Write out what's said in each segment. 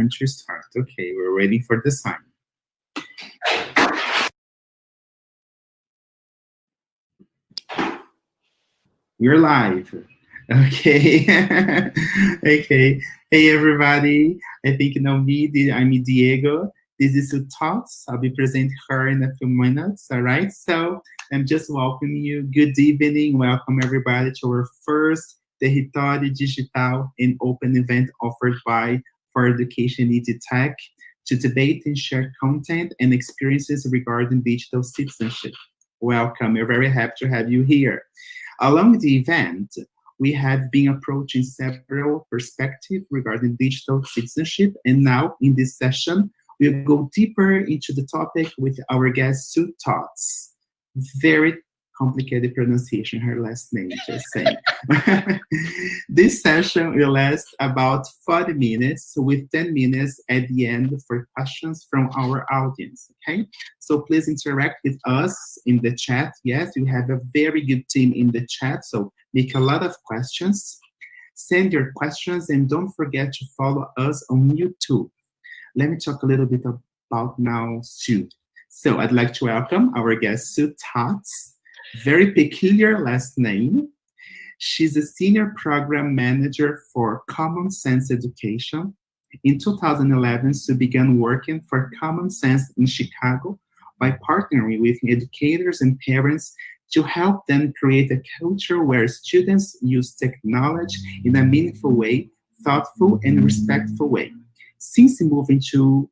time to start. Okay, we're waiting for the sign. We're live. Okay. Okay. Hey, everybody. I think you know me. I'm Diego. This is Thotz. I'll be presenting her in a few minutes. All right. So I'm just welcoming you. Good evening. Welcome, everybody, to our first Território Digital and Open event offered by For Education Midiática to debate and share content and experiences regarding digital citizenship. Welcome. We're very happy to have you here. Along the event, we have been approaching several perspectives regarding digital citizenship, and now in this session, we'll go deeper into the topic with our guest, Thotz. Very complicated pronunciation, her last name, just saying. This session will last about 40 minutes, with 10 minutes at the end for questions from our audience, okay? So please interact with us in the chat. Yes, we have a very good team in the chat, so make a lot of questions. Send your questions, and don't forget to follow us on YouTube. Let me talk a little bit about now Sue. So I'd like to welcome our guest, Sue Thotz. Very peculiar last name. She's a senior program manager for Common Sense Education. In 2011, Sue began working for Common Sense in Chicago by partnering with educators and parents to help them create a culture where students use technology in a meaningful way, thoughtful and respectful way. Since moving to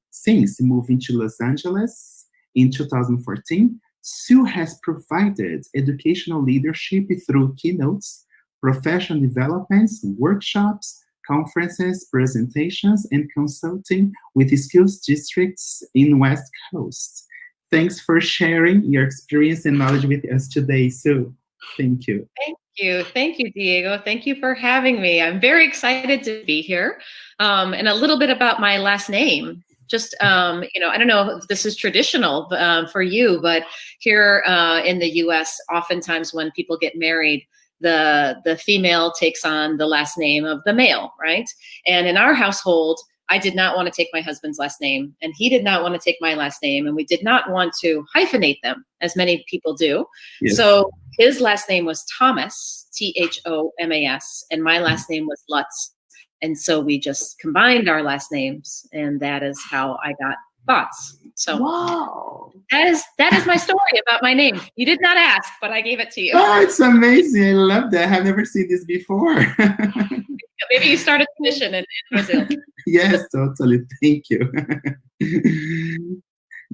Los Angeles in 2014, Sue has provided educational leadership through keynotes, professional developments, workshops, conferences, presentations, and consulting with schools districts in West Coast. Thanks for sharing your experience and knowledge with us today, Sue. Thank you. Thank you, Diego. Thank you for having me. I'm very excited to be here. And a little bit about my last name. Just, I don't know if this is traditional for you, but here in the US, oftentimes when people get married, the female takes on the last name of the male, right? And in our household, I did not want to take my husband's last name, and he did not want to take my last name, and we did not want to hyphenate them, as many people do. Yes. So his last name was Thomas, Thomas, and my last name was Lutz. And so we just combined our last names, and that is how I got Thotz. So wow. That is my story about my name. You did not ask, but I gave it to you. Oh, it's amazing. I love that. I have never seen this before. Maybe you started a mission in Brazil. Yes, totally. Thank you.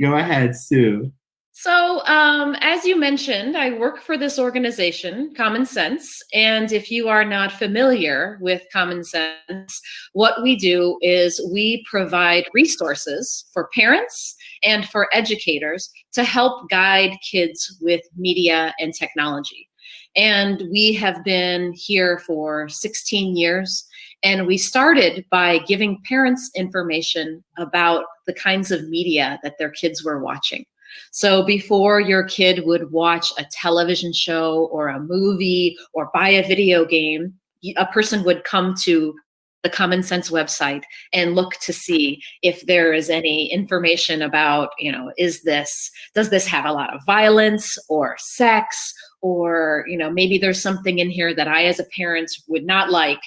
Go ahead, Sue. So, as you mentioned, I work for this organization, Common Sense. And if you are not familiar with Common Sense, what we do is we provide resources for parents and for educators to help guide kids with media and technology. And we have been here for 16 years. And we started by giving parents information about the kinds of media that their kids were watching. So before your kid would watch a television show or a movie or buy a video game, a person would come to the Common Sense website and look to see if there is any information about, does this have a lot of violence or sex, or, maybe there's something in here that I as a parent would not like,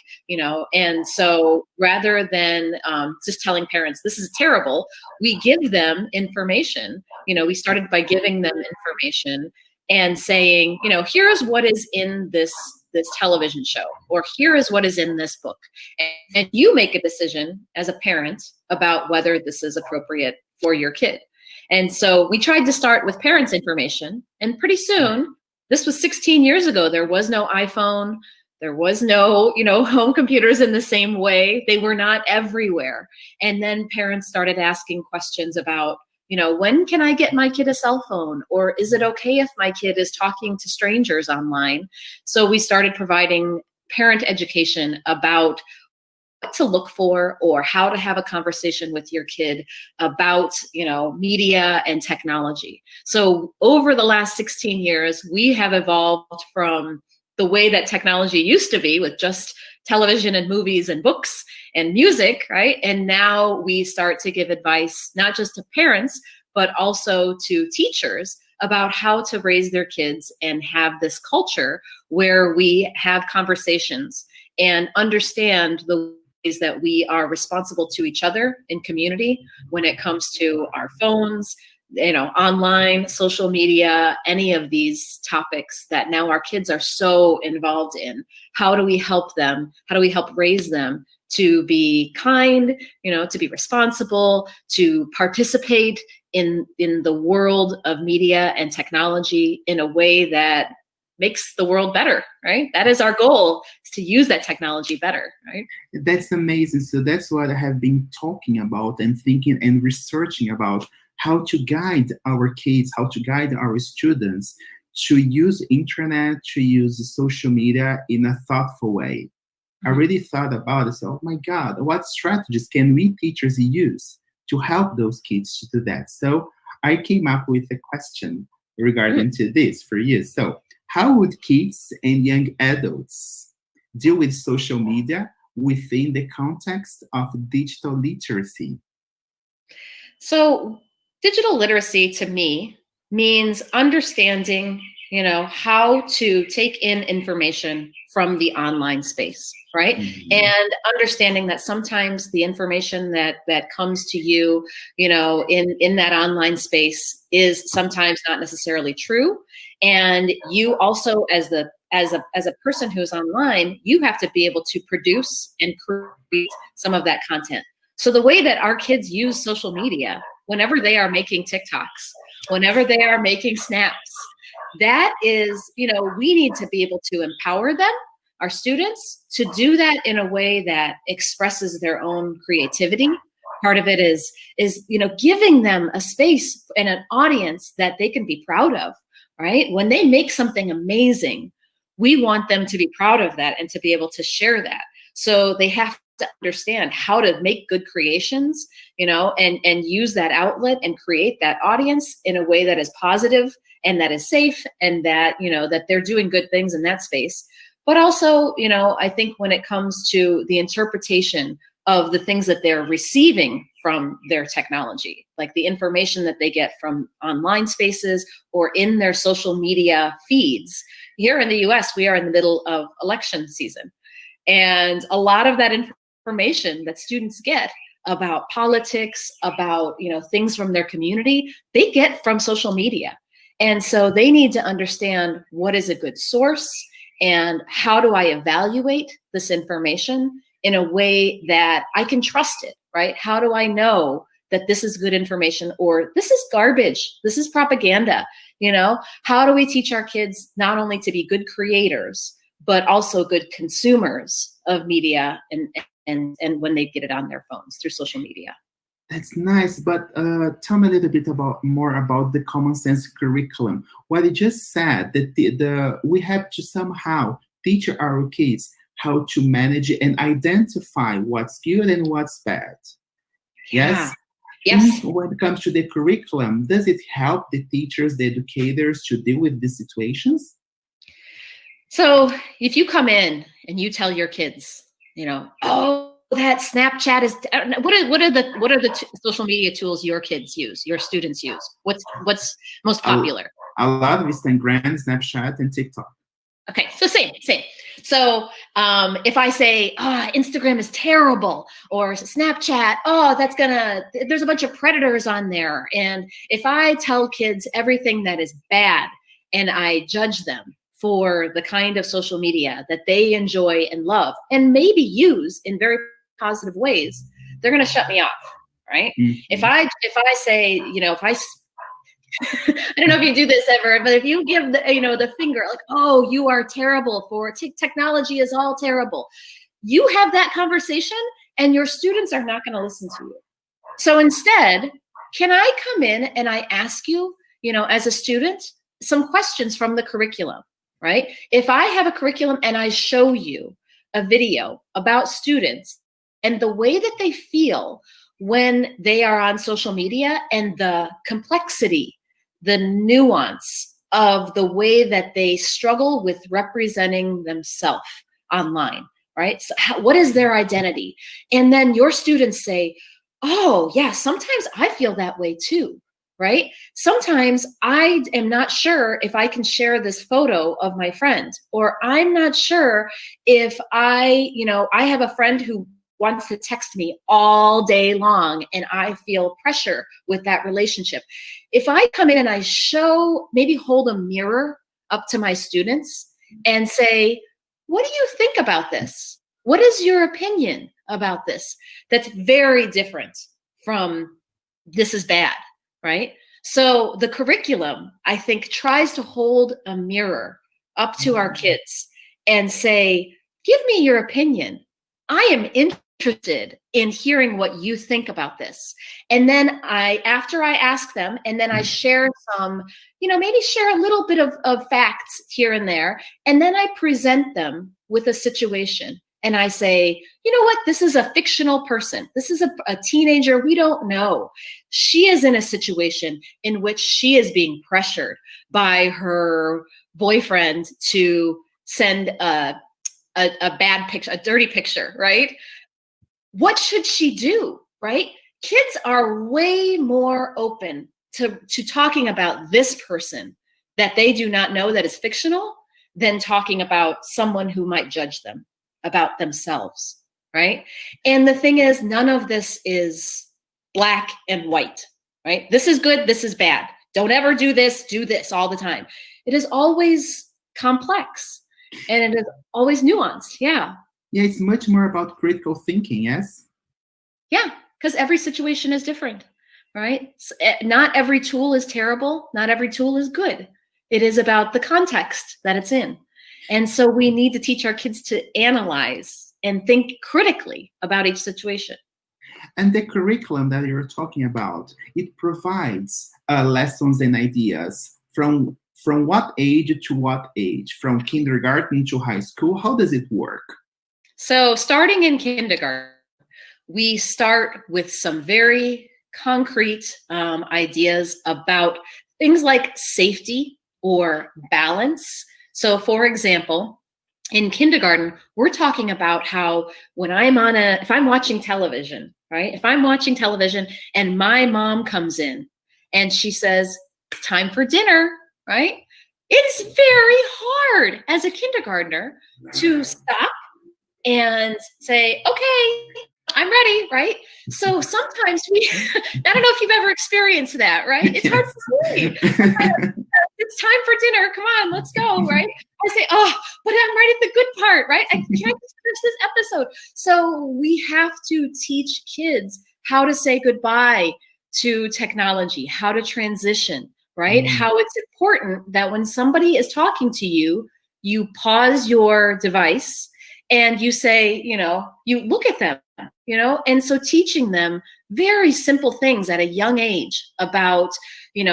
and so rather than just telling parents, this is terrible, we give them information. We started by giving them information and saying, here's what is in this television show, or here is what is in this book. And you make a decision as a parent about whether this is appropriate for your kid. And so we tried to start with parents' information, and pretty soon, this was 16 years ago, there was no iPhone, there was no, home computers in the same way. They were not everywhere. And then parents started asking questions about, when can I get my kid a cell phone? Or is it okay if my kid is talking to strangers online? So we started providing parent education about what to look for or how to have a conversation with your kid about, media and technology. So over the last 16 years, we have evolved from the way that technology used to be with just television and movies and books and music, right? And now we start to give advice, not just to parents, but also to teachers about how to raise their kids and have this culture where we have conversations and understand the ways that we are responsible to each other in community when it comes to our phones, online, social media, any of these topics that now our kids are so involved in. How do we help them? How do we help raise them to be kind, to be responsible, to participate in the world of media and technology in a way that makes the world better, right? That is our goal, is to use that technology better, right? That's amazing. So that's what I have been talking about and thinking and researching about, how to guide our kids, how to guide our students to use internet, to use social media in a thoughtful way. I really thought about it. So, oh my God, what strategies can we teachers use to help those kids to do that? So I came up with a question regarding to this for you. So how would kids and young adults deal with social media within the context of digital literacy? So digital literacy to me means understanding, how to take in information from the online space, right? Mm-hmm. And understanding that sometimes the information that comes to you, in that online space is sometimes not necessarily true. And you also, as a person who's online, you have to be able to produce and create some of that content. So the way that our kids use social media, whenever they are making TikToks, whenever they are making snaps, that is, we need to be able to empower them, our students, to do that in a way that expresses their own creativity. Part of it is giving them a space and an audience that they can be proud of, right? When they make something amazing, we want them to be proud of that and to be able to share that. So they have to understand how to make good creations, and use that outlet and create that audience in a way that is positive and that is safe, and that, that they're doing good things in that space. But also, I think when it comes to the interpretation of the things that they're receiving from their technology, like the information that they get from online spaces or in their social media feeds. Here in the US, we are in the middle of election season. And a lot of that information that students get about politics, about, things from their community, they get from social media. And so they need to understand what is a good source and how do I evaluate this information in a way that I can trust it, right? How do I know that this is good information or this is garbage, this is propaganda? How do we teach our kids not only to be good creators, but also good consumers of media and when they get it on their phones through social media? That's nice, but tell me a little bit more about the common sense curriculum. What you just said, that we have to somehow teach our kids how to manage and identify what's good and what's bad. Yes? Yes. When it comes to the curriculum, does it help the teachers, the educators to deal with these situations? So if you come in and you tell your kids, oh, that Snapchat is, what are the social media tools your kids use, your students use? What's most popular? A lot of Instagram, Snapchat, and TikTok. Okay, so same. So if I say, Instagram is terrible, or Snapchat, there's a bunch of predators on there. And if I tell kids everything that is bad and I judge them for the kind of social media that they enjoy and love and maybe use in very positive ways, they're going to shut me off, right? Mm-hmm. If I say, I don't know if you do this ever, but if you give the finger, like, oh, you are terrible for technology is all terrible. You have that conversation and your students are not going to listen to you. So instead, can I come in and I ask you, as a student, some questions from the curriculum, right? If I have a curriculum and I show you a video about students and the way that they feel when they are on social media and the complexity, the nuance of the way that they struggle with representing themselves online, right? So what is their identity? And then your students say, oh, yeah, sometimes I feel that way too, right? Sometimes I am not sure if I can share this photo of my friend, or I'm not sure if I have a friend who wants to text me all day long and I feel pressure with that relationship. If I come in and I maybe hold a mirror up to my students and say, what do you think about this? What is your opinion about this? That's very different from this is bad, right? So the curriculum, I think, tries to hold a mirror up to our kids and say, give me your opinion. I am interested in hearing what you think about this. And then after I ask them, and then I share some, maybe share a little bit of facts here and there. And then I present them with a situation. And I say, you know what? This is a fictional person. This is a teenager we don't know. She is in a situation in which she is being pressured by her boyfriend to send a bad picture, a dirty picture, right? What should she do, right? Kids are way more open to talking about this person that they do not know that is fictional than talking about someone who might judge them about themselves, right? And the thing is, none of this is black and white, right? This is good, this is bad. Don't ever do this all the time. It is always complex and it is always nuanced. Yeah. Yeah, it's much more about critical thinking, yes? Yeah, because every situation is different, right? Not every tool is terrible. Not every tool is good. It is about the context that it's in. And so we need to teach our kids to analyze and think critically about each situation. And the curriculum that you're talking about, it provides lessons and ideas from what age to what age? From kindergarten to high school? How does it work? So starting in kindergarten, we start with some very concrete ideas about things like safety or balance. So for example, in kindergarten, we're talking about how when if I'm watching television, right? If I'm watching television and my mom comes in and she says, it's time for dinner, right? It's very hard as a kindergartner to stop and say, okay, I'm ready, right? So sometimes I don't know if you've ever experienced that, right? It's hard to say. It's time for dinner. Come on, let's go, right? I say, oh, but I'm right at the good part, right? Can I just finish this episode? So we have to teach kids how to say goodbye to technology, how to transition, right? How it's important that when somebody is talking to you, you pause your device and you say, you look at them, and so teaching them very simple things at a young age about,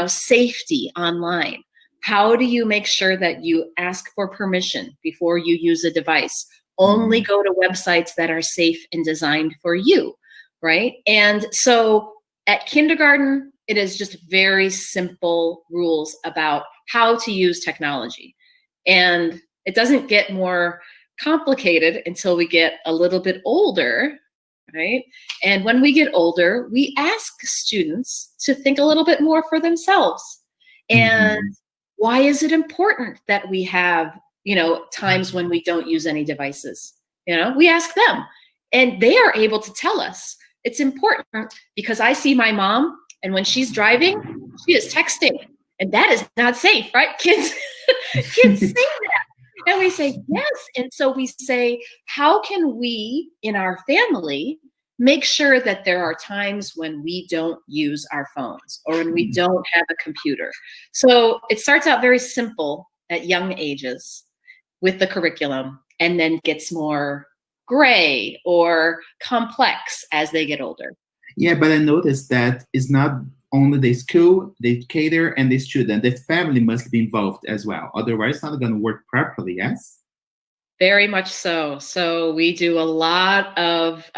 safety online. How do you make sure that you ask for permission before you use a device? Only go to websites that are safe and designed for you, right? And so at kindergarten, it is just very simple rules about how to use technology. And it doesn't get more complicated until we get a little bit older, right? And when we get older, we ask students to think a little bit more for themselves. And why is it important that we have, times when we don't use any devices? We ask them and they are able to tell us it's important because I see my mom and when she's driving, she is texting and that is not safe, right? Kids say that. And we say, yes. And so we say, how can we in our family make sure that there are times when we don't use our phones or when we don't have a computer? So it starts out very simple at young ages with the curriculum and then gets more gray or complex as they get older. Yeah, but I noticed that it's not only the school, the educator, and the student. The family must be involved as well. Otherwise, it's not going to work properly, yes? Very much so. So we do a lot of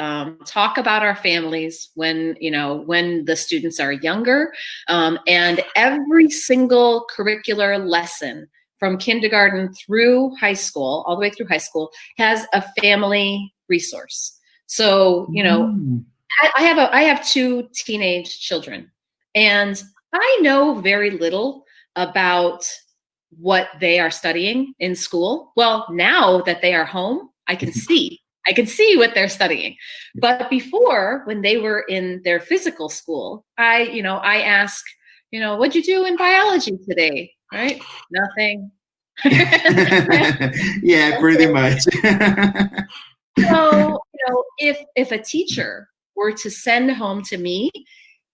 talk about our families when the students are younger, and every single curricular lesson from kindergarten through high school, all the way through high school, has a family resource. So, you know, I have 2 teenage children, and I know very little about what they are studying in school. Well, now that they are home, I can see what they're studying. But before, when they were in their physical school, I ask, what'd you do in biology today? Right? Nothing. Yeah, pretty much. So, if a teacher were to send home to me,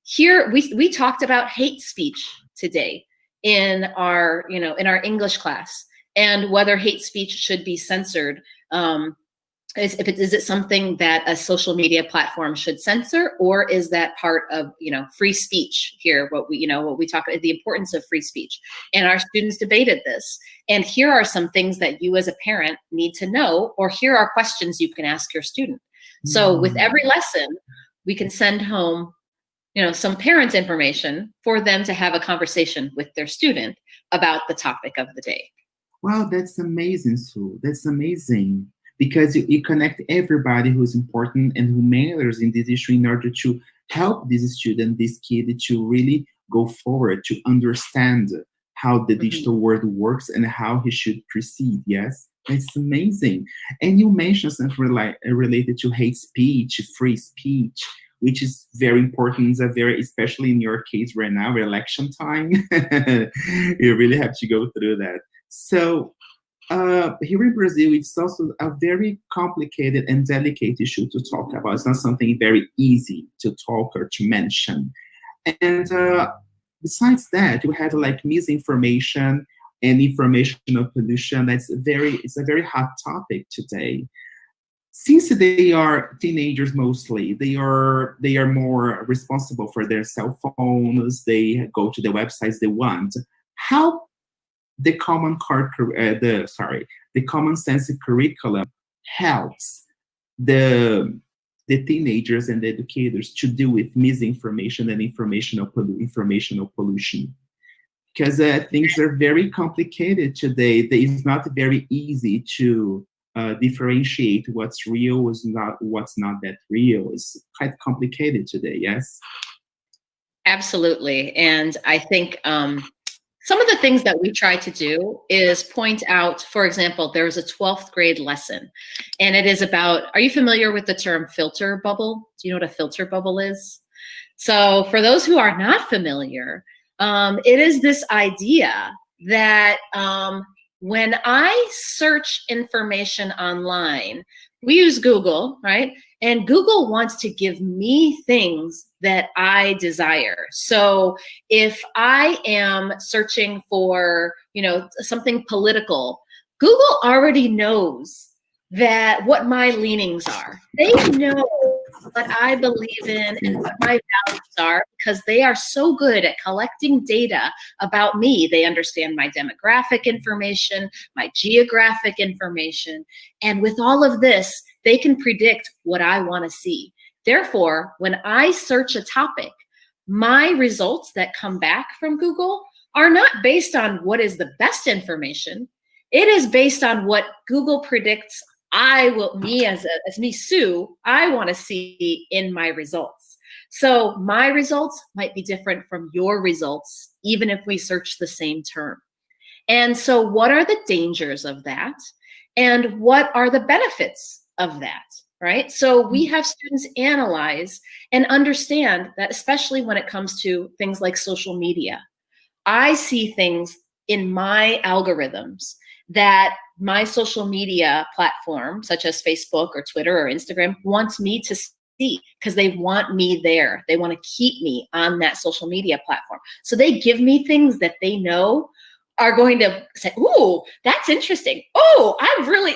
here we talked about hate speech today in our English class, and whether hate speech should be censored. Is it something that a social media platform should censor, or is that part of free speech here? What we talk about, the importance of free speech, and our students debated this. And here are some things that you as a parent need to know, or here are questions you can ask your student. So with every lesson, we can send home some parent information for them to have a conversation with their student about the topic of the day. Wow, that's amazing, Sue. That's amazing. Because you connect everybody who's important and who matters in this issue in order to help this student, this kid, to really go forward, to understand how the digital world works and how he should proceed. Yes, it's amazing. And you mentioned something related to hate speech, free speech, which is very important, especially in your case right now, election time. You really have to go through that. So, here in Brazil, it's also a very complicated and delicate issue to talk about. It's not something very easy to talk or to mention. And besides that, you have like misinformation and informational pollution. It's a very hot topic today. Since they are teenagers mostly, they are more responsible for their cell phones. They go to the websites they want. How the common sense curriculum helps the teenagers and the educators to deal with misinformation and informational pollution, because things are very complicated today. It's not very easy to differentiate what's real, what's not that real. It's quite complicated today. Yes, absolutely. And I think some of the things that we try to do is point out, for example, there's a 12th grade lesson, and it is about, are you familiar with the term filter bubble? Do you know what a filter bubble is? So for those who are not familiar, it is this idea that when I search information online, we use Google, right? And Google wants to give me things that I desire. So if I am searching for, something political, Google already knows what my leanings are. They know what I believe in and what my values are, because they are so good at collecting data about me. They understand my demographic information, my geographic information. And with all of this, they can predict what I want to see. Therefore, when I search a topic, my results that come back from Google are not based on what is the best information. It is based on what Google predicts me, Sue, I want to see in my results. So my results might be different from your results, even if we search the same term. And so what are the dangers of that? And what are the benefits of that, right? So we have students analyze and understand that, especially when it comes to things like social media. I see things in my algorithms that my social media platform, such as Facebook or Twitter or Instagram, wants me to see, because they want me there. They want to keep me on that social media platform. So they give me things that they know are going to say, ooh, that's interesting. Oh, really?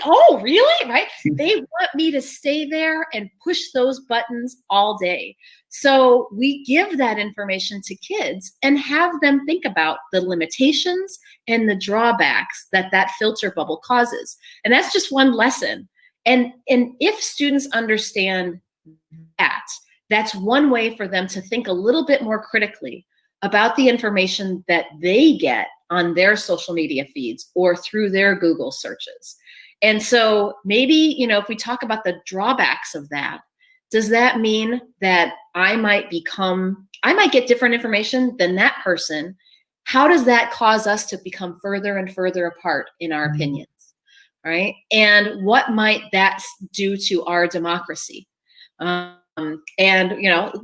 Right? They want me to stay there and push those buttons all day. So we give that information to kids and have them think about the limitations and the drawbacks that filter bubble causes. And that's just one lesson. And if students understand that, that's one way for them to think a little bit more critically about the information that they get on their social media feeds or through their Google searches. And so maybe, if we talk about the drawbacks of that, does that mean that I might get different information than that person? How does that cause us to become further and further apart in our opinions, right? And what might that do to our democracy? And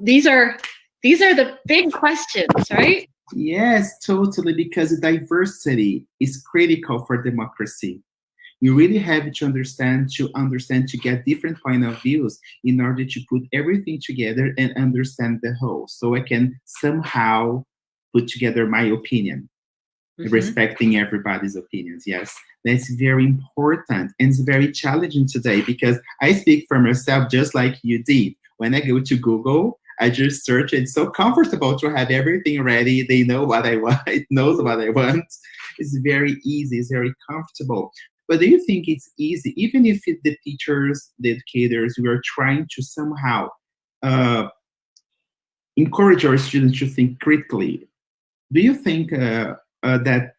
these are the big questions, right? Yes, totally, because diversity is critical for democracy. You really have to understand, to get different point of views in order to put everything together and understand the whole. So I can somehow put together my opinion, respecting everybody's opinions. Yes, that's very important. And it's very challenging today because I speak for myself just like you did. When I go to Google, I just search. It's so comfortable to have everything ready. They know what I want. It knows what I want. It's very easy. It's very comfortable. But do you think it's easy, even if the teachers, the educators, we are trying to somehow encourage our students to think critically? Do you think that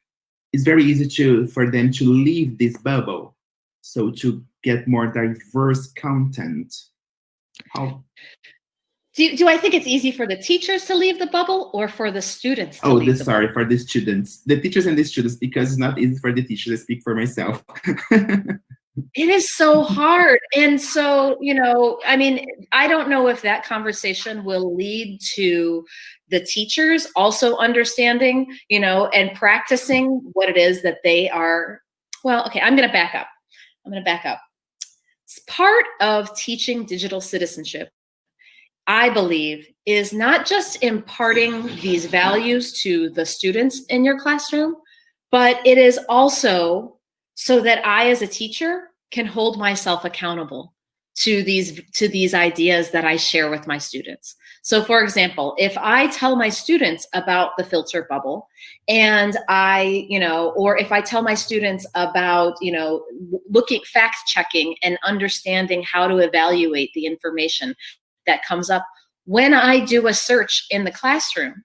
it's very easy for them to leave this bubble, so to get more diverse content? How? Do I think it's easy for the teachers to leave the bubble or for the students to leave the bubble? For the students. The teachers and the students, because it's not easy for the teachers. I speak for myself. It is so hard. And so, I don't know if that conversation will lead to the teachers also understanding, and practicing what it is that they are. Well, okay, I'm going to back up. Part of teaching digital citizenship, I believe, is not just imparting these values to the students in your classroom, but it is also so that I, as a teacher, can hold myself accountable to these ideas that I share with my students. So, for example, if I tell my students about the filter bubble, and or if I tell my students about, fact checking and understanding how to evaluate the information that comes up when I do a search in the classroom,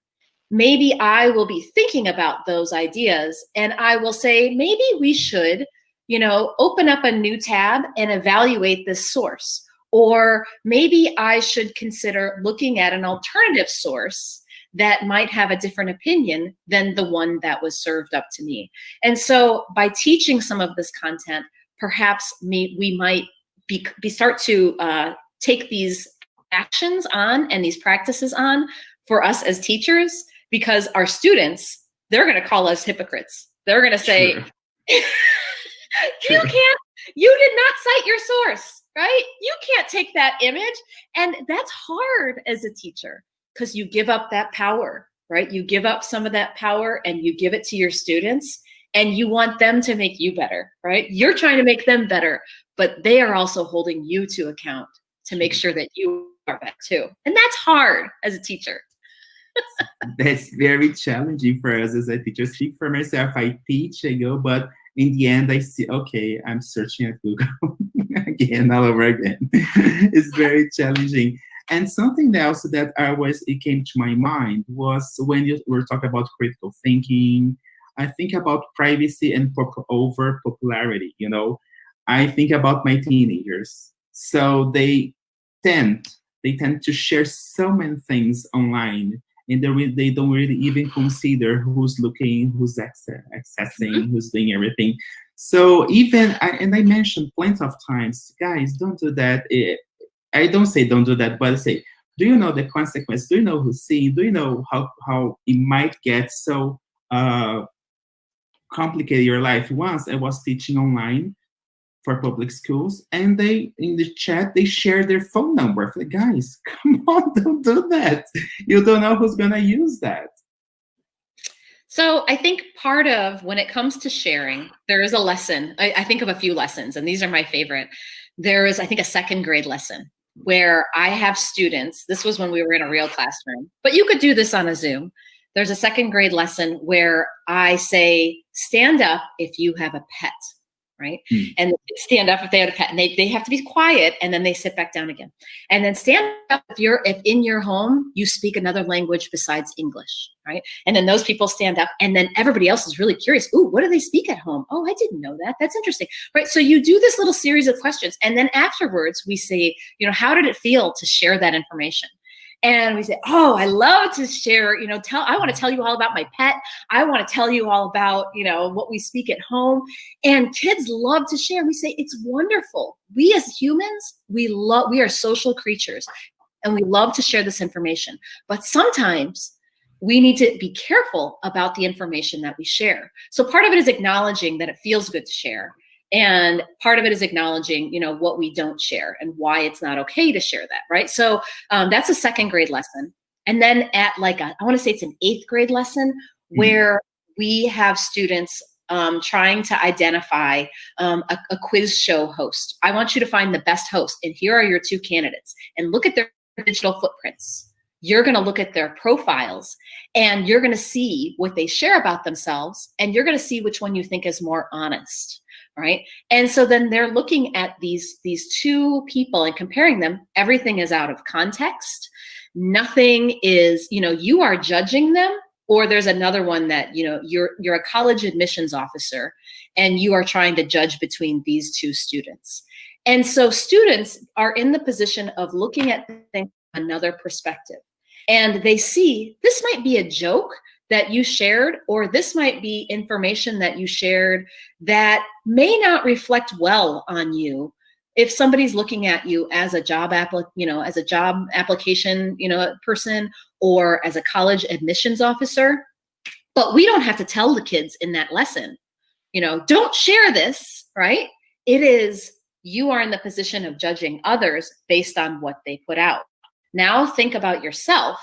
maybe I will be thinking about those ideas, and I will say, maybe we should, open up a new tab and evaluate this source. Or maybe I should consider looking at an alternative source that might have a different opinion than the one that was served up to me. And so by teaching some of this content, perhaps we might start to take these actions on and these practices on for us as teachers, because our students, they're going to call us hypocrites. They're going to say, you did not cite your source, right? You can't take that image. And that's hard as a teacher because you give up that power, right? You give up some of that power and you give it to your students, and you want them to make you better, right? You're trying to make them better, but they are also holding you to account to make sure that you are better too. And that's hard as a teacher. That's very challenging for us as a teacher. Speak for myself. I teach, I go, but in the end, I see, okay, I'm searching at Google again, all over again. It's very challenging. And something else that it came to my mind was when you were talking about critical thinking, I think about privacy and over popularity. I think about my teenagers. So they tend to share so many things online, and they don't really even consider who's looking, who's accessing, who's doing everything. So I mentioned plenty of times, guys, don't do that. I don't say don't do that, but I say, do you know the consequence? Do you know who's seeing? Do you know how it might get so complicated your life? Once I was teaching online for public schools, and in the chat, they share their phone number. Like, guys, come on, don't do that. You don't know who's gonna use that. So I think part of when it comes to sharing, there is a lesson. I think of a few lessons, and these are my favorite. There is, I think, a second grade lesson where I have students. This was when we were in a real classroom, but you could do this on a Zoom. There's a second grade lesson where I say, stand up if you have a pet. right? Mm. And they stand up if they had a pet, and they have to be quiet, and then they sit back down again. And then stand up if in your home you speak another language besides English, right? And then those people stand up, and then everybody else is really curious. Ooh, what do they speak at home? Oh, I didn't know that. That's interesting, right? So you do this little series of questions, and then afterwards we say, how did it feel to share that information? And we say, oh, I love to share, I want to tell you all about my pet. I want to tell you all about, what we speak at home. And kids love to share. We say, it's wonderful. We as humans, we are social creatures, and we love to share this information. But sometimes we need to be careful about the information that we share. So part of it is acknowledging that it feels good to share. And part of it is acknowledging, what we don't share and why it's not okay to share that, right? So that's a second grade lesson. And then at I want to say it's an 8th grade lesson where we have students trying to identify a quiz show host. I want you to find the best host, and here are your 2 candidates, and look at their digital footprints. You're going to look at their profiles, and you're going to see what they share about themselves, and you're going to see which one you think is more honest. Right. And so then they're looking at these 2 people and comparing them. Everything is out of context. Nothing is, you are judging them, or there's another one that, you're a college admissions officer and you are trying to judge between these 2 students. And so students are in the position of looking at things from another perspective, and they see this might be a joke that you shared, or this might be information that you shared that may not reflect well on you if somebody's looking at you as a job application, person, or as a college admissions officer. But we don't have to tell the kids in that lesson, don't share this, right? It is, you are in the position of judging others based on what they put out. Now think about yourself.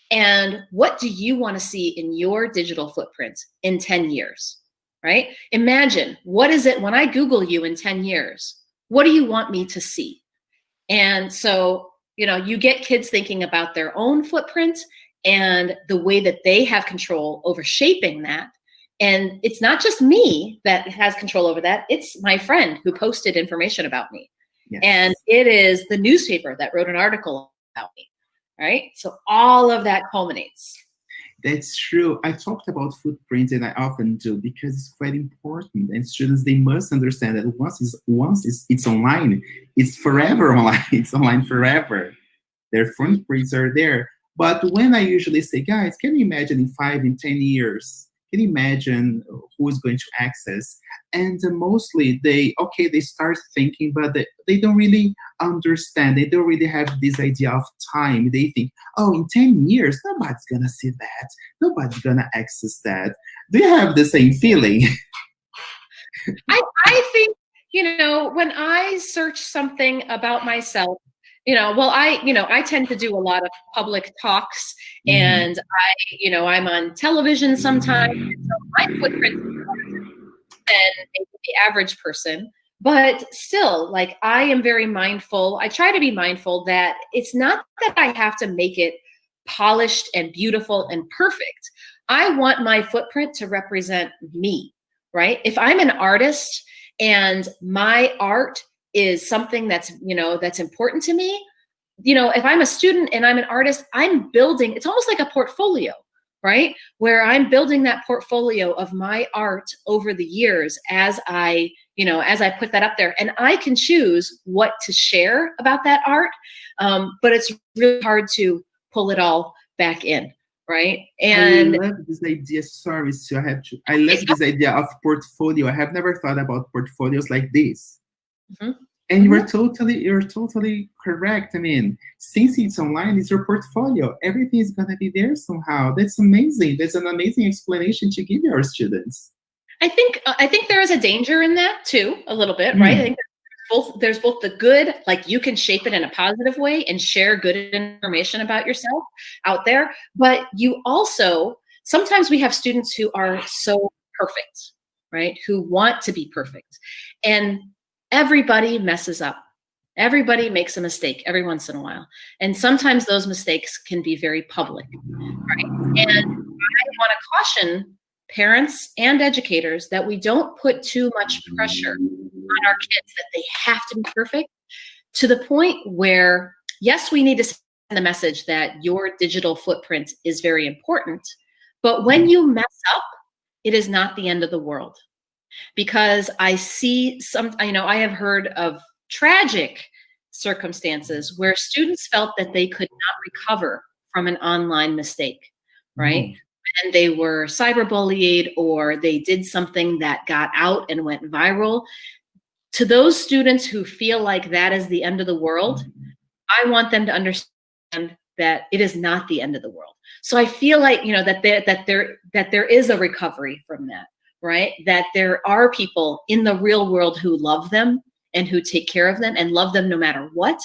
And what do you want to see in your digital footprint in 10 years, right? Imagine, what is it when I Google you in 10 years? What do you want me to see? And so, you get kids thinking about their own footprint and the way that they have control over shaping that. And it's not just me that has control over that. It's my friend who posted information about me. Yes. And it is the newspaper that wrote an article about me. Right? So all of that culminates. That's true. I talked about footprints, and I often do, because it's quite important. And students, they must understand that once it's online, it's forever online. It's online forever. Their footprints are there. But when I usually say, guys, can you imagine in 5 and 10 years? Can you imagine who is going to access? And mostly they start thinking, but they don't really understand. They don't really have this idea of time. They think, oh, in 10 years, nobody's going to see that. Nobody's going to access that. Do you have the same feeling? I think, when I search something about myself, I tend to do a lot of public talks, and I'm on television sometimes. And so my footprint is larger than maybe the average person, but still, I am very mindful. I try to be mindful that it's not that I have to make it polished and beautiful and perfect. I want my footprint to represent me, right? If I'm an artist and my art is something that's important to me, if I'm a student and I'm an artist, I'm building, it's almost like a portfolio, right? Where I'm building that portfolio of my art over the years as I put that up there, and I can choose what to share about that art. But it's really hard to pull it all back in, right? And I love this idea. Sorry, so I love this idea of portfolio. I have never thought about portfolios like this. Mm-hmm. And you're totally correct. I mean, since it's online, it's your portfolio. Everything is gonna be there somehow. That's amazing. That's an amazing explanation to give your students. I think there is a danger in that too, a little bit, right? I think there's both the good, you can shape it in a positive way and share good information about yourself out there, but you also, sometimes we have students who are so perfect, right? Who want to be perfect, and everybody messes up. Everybody makes a mistake every once in a while, and sometimes those mistakes can be very public, right? And I want to caution parents and educators, that we don't put too much pressure on our kids that they have to be perfect, to the point where, yes, we need to send the message that your digital footprint is very important, but when you mess up, it is not the end of the world. Because I see I have heard of tragic circumstances where students felt that they could not recover from an online mistake, right? And they were cyberbullied, or they did something that got out and went viral. To those students who feel like that is the end of the world, I want them to understand that it is not the end of the world. So I feel like, that there is a recovery from that, right? That there are people in the real world who love them and who take care of them and love them no matter what,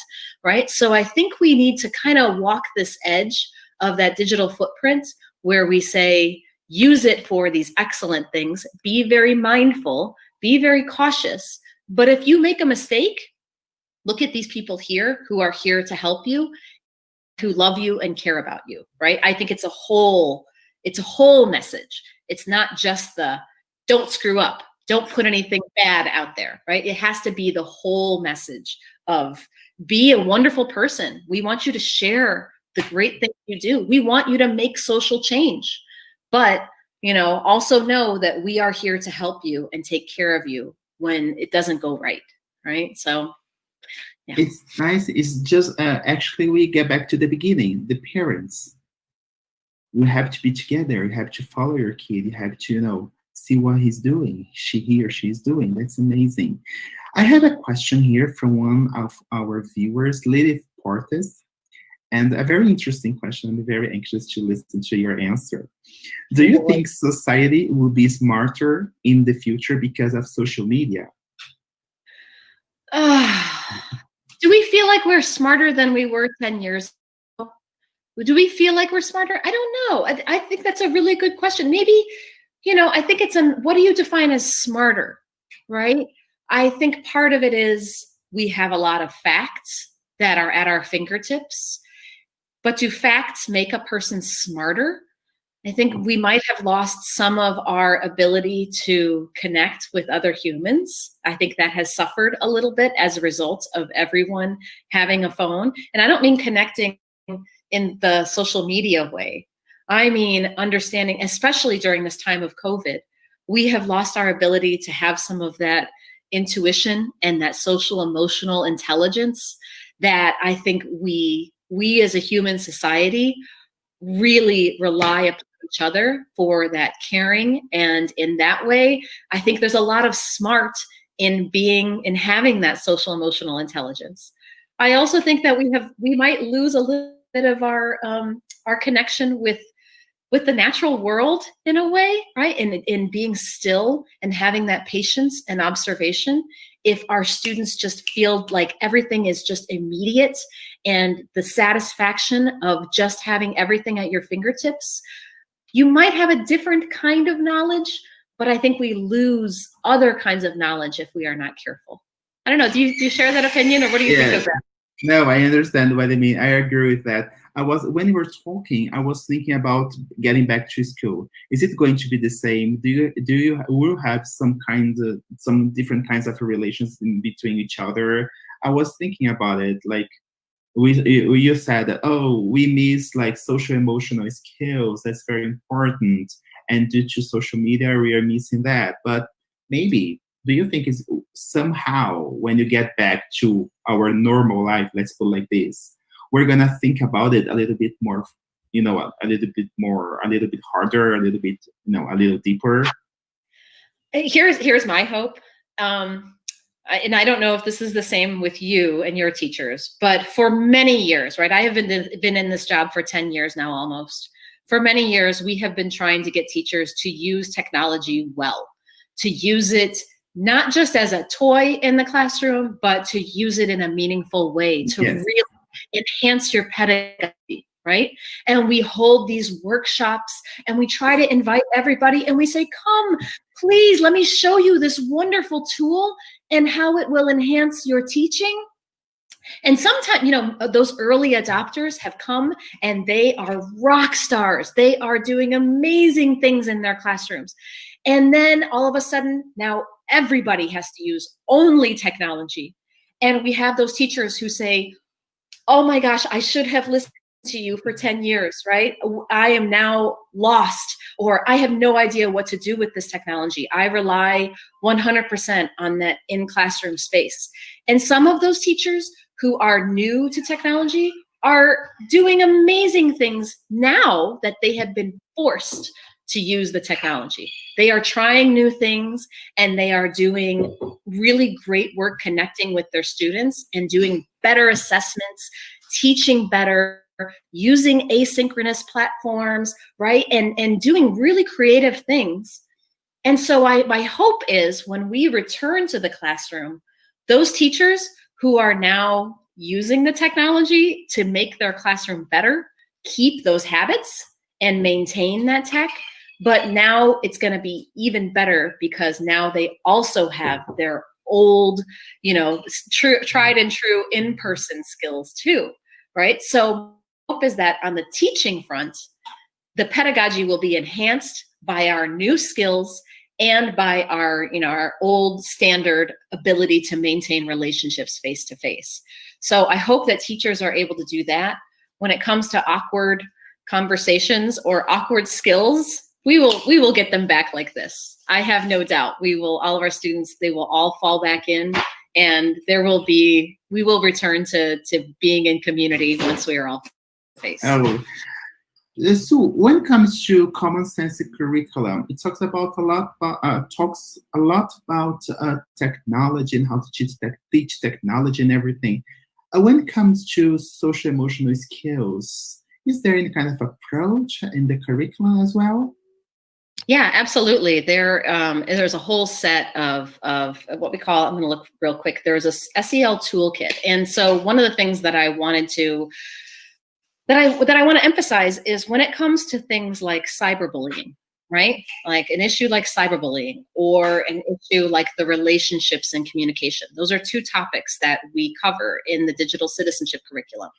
right? So I think we need to kind of walk this edge of that digital footprint where we say, use it for these excellent things, be very mindful, be very cautious. But if you make a mistake, look at these people here who are here to help you, who love you and care about you, right? I think it's a whole message. It's not just the don't screw up, don't put anything bad out there, right? It has to be the whole message of be a wonderful person. We want you to share the great things you do. We want you to make social change, but also know that we are here to help you and take care of you when it doesn't go right, right? So yeah. It's nice. It's just actually we get back to the beginning. The parents, you have to be together. You have to follow your kid. You have to see what he's doing, he or she's doing. That's amazing. I have a question here from one of our viewers, Lily Portes, and a very interesting question. I'm very anxious to listen to your answer. Do you think society will be smarter in the future because of social media? Do we feel like we're smarter than we were 10 years ago? Do we feel like we're smarter? I don't know. I think that's a really good question. Maybe, I think what do you define as smarter, right? I think part of it is we have a lot of facts that are at our fingertips, but do facts make a person smarter? I think we might have lost some of our ability to connect with other humans. I think that has suffered a little bit as a result of everyone having a phone. And I don't mean connecting in the social media way. I mean understanding, especially during this time of COVID, we have lost our ability to have some of that intuition and that social emotional intelligence that I think we as a human society really rely upon each other for that caring. And in that way, I think there's a lot of smart in having that social emotional intelligence. I also think that we might lose a little bit of our connection with the natural world in a way, right? In being still and having that patience and observation. If our students just feel like everything is just immediate and the satisfaction of just having everything at your fingertips, you might have a different kind of knowledge, but I think we lose other kinds of knowledge if we are not careful. I don't know, do you share that opinion, or what do you think of that? No, I understand what I mean. I agree with that. When you were talking, I was thinking about getting back to school. Is it going to be the same? Will have some different kinds of relations in between each other? I was thinking about it, like you said that, we miss like social emotional skills. That's very important. And due to social media, we are missing that. But maybe, do you think it's somehow when you get back to our normal life, let's put it like this, we're gonna think about it a little bit more, a little bit harder, a little bit, a little deeper? Here's my hope. And I don't know if this is the same with you and your teachers, but for many years, right? I have been in this job for 10 years now, almost. For many years, we have been trying to get teachers to use technology well, to use it not just as a toy in the classroom, but to use it in a meaningful way, to really enhance your pedagogy, right? And we hold these workshops and we try to invite everybody and we say, come, please, let me show you this wonderful tool and how it will enhance your teaching. And sometimes, those early adopters have come and they are rock stars. They are doing amazing things in their classrooms. And then all of a sudden, now everybody has to use only technology. And we have those teachers who say, oh my gosh, I should have listened to you for 10 years, right? I am now lost, or I have no idea what to do with this technology. I rely 100% on that in-classroom space. And some of those teachers who are new to technology are doing amazing things now that they have been forced to use the technology. They are trying new things and they are doing really great work connecting with their students and doing better assessments, teaching better, using asynchronous platforms, right? And doing really creative things. And so my hope is when we return to the classroom, those teachers who are now using the technology to make their classroom better, keep those habits and maintain that tech. But now it's going to be even better because now they also have their old, tried and true in-person skills too, right? So hope is that on the teaching front, the pedagogy will be enhanced by our new skills and by our old standard ability to maintain relationships face to face. So I hope that teachers are able to do that. When it comes to awkward conversations or awkward skills, we will get them back like this. I have no doubt. All of our students, they will all fall back in, and we will return to being in community once we are all faced. Oh. So when it comes to common sense curriculum, it talks a lot about technology and how to teach technology and everything. When it comes to social emotional skills, is there any kind of approach in the curriculum as well? Yeah, absolutely. There's a whole set of what we call, I'm going to look real quick. There's a SEL toolkit. And so one of the things that I want to emphasize is when it comes to things like cyberbullying, right? Like an issue like cyberbullying or an issue like the relationships and communication. Those are two topics that we cover in the digital citizenship curriculum.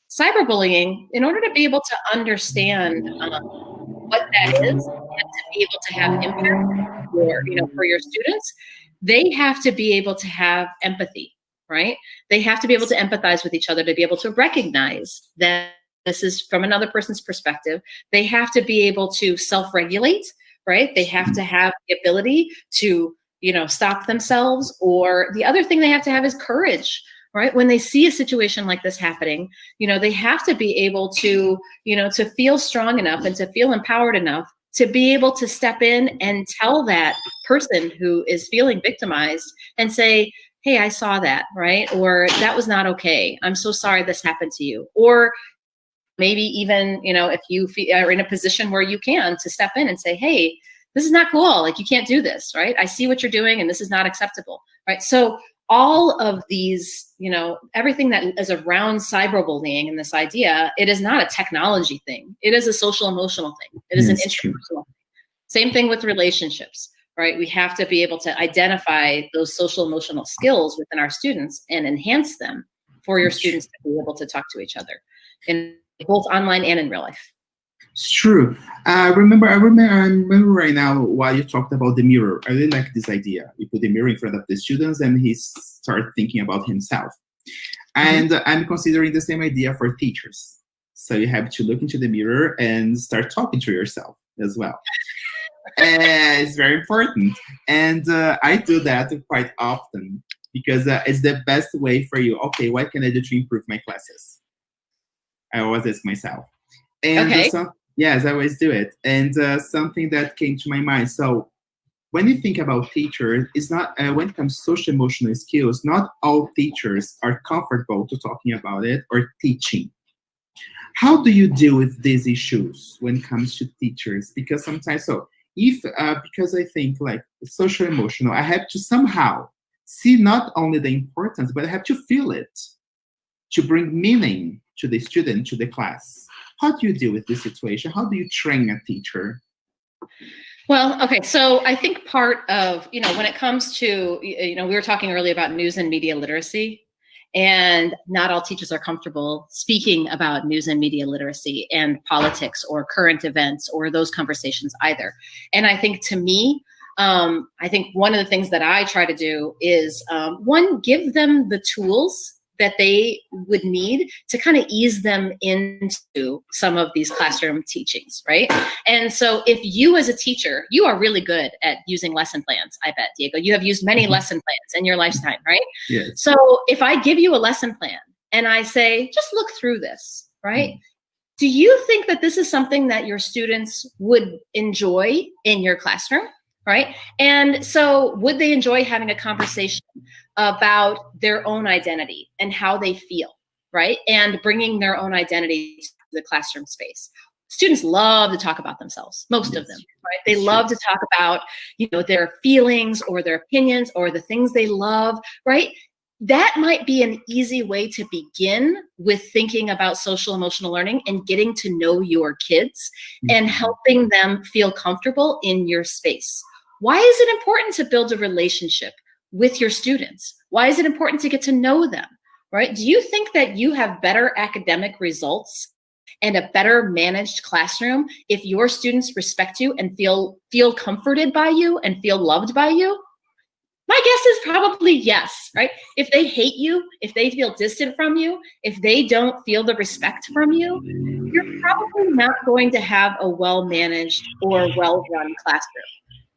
Cyberbullying, in order to be able to understand what that is and to be able to have impact for your students, they have to be able to have empathy, right? They have to be able to empathize with each other, to be able to recognize that this is from another person's perspective. They have to be able to self-regulate, right? They have to have the ability to, stop themselves. Or the other thing they have to have is courage, right? When they see a situation like this happening, they have to be able to, to feel strong enough and to feel empowered enough to be able to step in and tell that person who is feeling victimized and say, hey, I saw that, right? Or that was not okay. I'm so sorry this happened to you. Or maybe even, if you are in a position where you can to step in and say, hey, this is not cool. Like, you can't do this, right? I see what you're doing and this is not acceptable, right? So all of these, everything that is around cyberbullying and this idea, it is not a technology thing. It is a social emotional thing. It is an interpersonal thing. Same thing with relationships, right? We have to be able to identify those social emotional skills within our students and enhance them for your students to be able to talk to each other, in both online and in real life. It's true. I remember right now while you talked about the mirror. I really like this idea. You put the mirror in front of the students and he starts thinking about himself. And I'm considering the same idea for teachers. So you have to look into the mirror and start talking to yourself as well. It's very important. And I do that quite often because it's the best way for you. Okay, what can I do to improve my classes? I always ask myself. And okay. Yes, I always do it. And something that came to my mind. So when you think about teachers, it's not, when it comes to social emotional skills, not all teachers are comfortable to talking about it or teaching. How do you deal with these issues when it comes to teachers? Because sometimes, because I think like social emotional, I have to somehow see not only the importance, but I have to feel it to bring meaning to the student, to the class. How do you deal with this situation? How do you train a teacher? Well, okay, so I think part of, when it comes to, we were talking earlier about news and media literacy. And not all teachers are comfortable speaking about news and media literacy and politics or current events or those conversations either. And I think to me, I think one of the things that I try to do is, one, give them the tools that they would need to kind of ease them into some of these classroom teachings, right? And so if you as a teacher, you are really good at using lesson plans, I bet, Diego. You have used many lesson plans in your lifetime, right? Yes. So if I give you a lesson plan and I say, just look through this, right? Do you think that this is something that your students would enjoy in your classroom? Right? And so would they enjoy having a conversation about their own identity and how they feel, right? And bringing their own identity to the classroom space. Students love to talk about themselves, most of them, right? They love to talk about, their feelings or their opinions or the things they love, right? That might be an easy way to begin with thinking about social emotional learning and getting to know your kids and helping them feel comfortable in your space. Why is it important to build a relationship with your students? Why is it important to get to know them, right? Do you think that you have better academic results and a better managed classroom if your students respect you and feel comforted by you and feel loved by you? My guess is probably yes, right? If they hate you, if they feel distant from you, if they don't feel the respect from you, you're probably not going to have a well-managed or well-run classroom.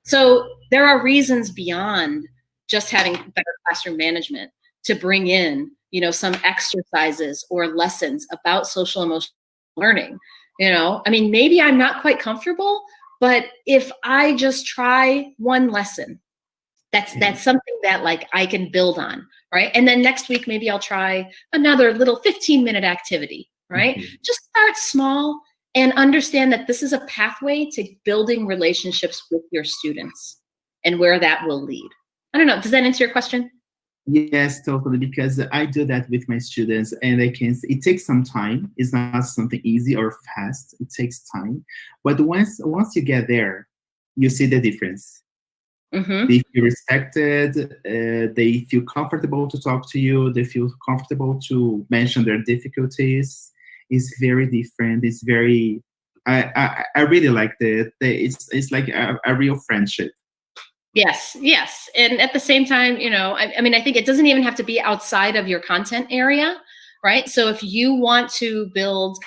So there are reasons beyond just having better classroom management to bring in, some exercises or lessons about social emotional learning. Maybe I'm not quite comfortable, but if I just try one lesson, that's something that I can build on, right? And then next week, maybe I'll try another little 15-minute activity, right? Just start small and understand that this is a pathway to building relationships with your students and where that will lead. I don't know. Does that answer your question? Yes, totally. Because I do that with my students, and it takes some time. It's not something easy or fast. It takes time. But once you get there, you see the difference. They feel respected. They feel comfortable to talk to you. They feel comfortable to mention their difficulties. It's very different. It's very, I really like it. It's like a real friendship. Yes. And at the same time, I think it doesn't even have to be outside of your content area, right? So if you want to build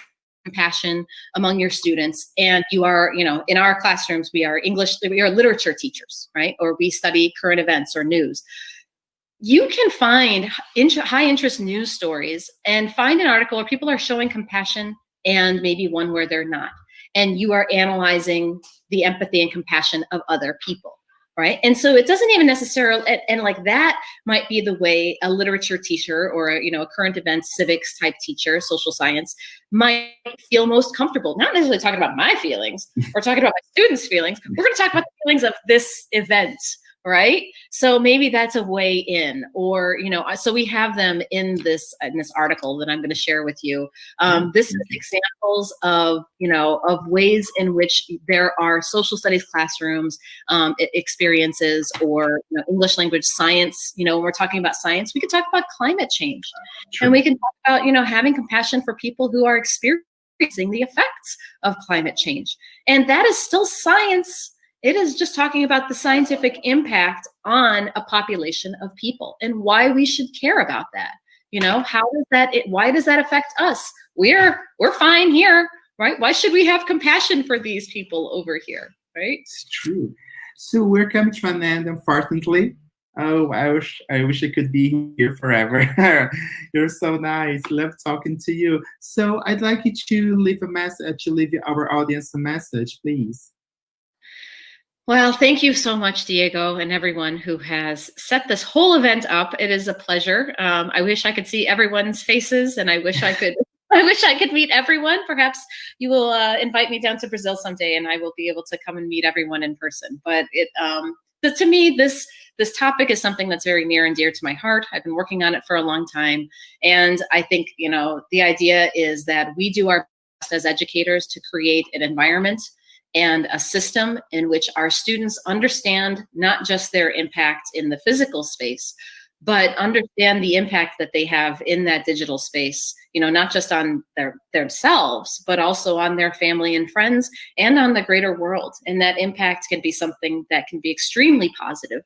compassion among your students and you are, in our classrooms, we are literature teachers, right? Or we study current events or news. You can find high interest news stories and find an article where people are showing compassion and maybe one where they're not. And you are analyzing the empathy and compassion of other people, right? And so it doesn't even necessarily, and that might be the way a literature teacher or a current events civics type teacher, social science, might feel most comfortable. Not necessarily talking about my feelings or talking about my students' feelings. We're going to talk about the feelings of this event, right? So maybe that's a way in, or, so we have them in this article that I'm going to share with you. This is examples of, of ways in which there are social studies classrooms, experiences, or English language science. When we're talking about science, we could talk about climate change. True. And we can talk about, having compassion for people who are experiencing the effects of climate change. And that is still science. It is just talking about the scientific impact on a population of people and why we should care about that. Why does that affect us? We're fine here, right? Why should we have compassion for these people over here, right? It's true. So we're coming to an end, unfortunately. Oh, I wish I could be here forever. You're so nice. Love talking to you. So I'd like you to leave a message, to leave our audience a message, please. Well, thank you so much, Diego, and everyone who has set this whole event up. It is a pleasure. I wish I could see everyone's faces, and I wish I could. I wish I could meet everyone. Perhaps you will invite me down to Brazil someday, and I will be able to come and meet everyone in person. But to me, this topic is something that's very near and dear to my heart. I've been working on it for a long time, and I think the idea is that we do our best as educators to create an environment and a system in which our students understand not just their impact in the physical space, but understand the impact that they have in that digital space, not just on themselves, but also on their family and friends and on the greater world. And that impact can be something that can be extremely positive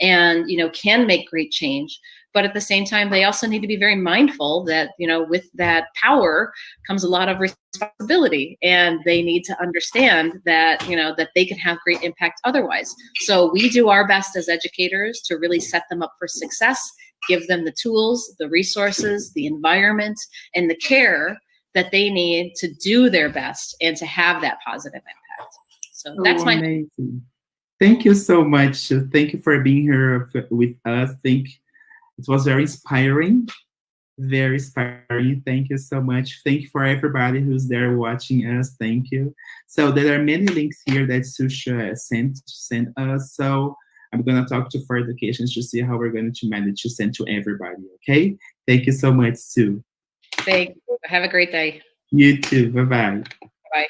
and, can make great change. But at the same time, they also need to be very mindful that, with that power comes a lot of responsibility, and they need to understand that, that they can have great impact otherwise. So we do our best as educators to really set them up for success, give them the tools, the resources, the environment, and the care that they need to do their best and to have that positive impact. So that's amazing. Thank you so much. Thank you for being here with us. It was very inspiring. Very inspiring. Thank you so much. Thank you for everybody who's there watching us. Thank you. So there are many links here that Susha sent us. So I'm going to talk to For Educations to see how we're going to manage to send to everybody. Okay. Thank you so much, Sue. Thank you. Have a great day. You too. Bye-bye. Bye.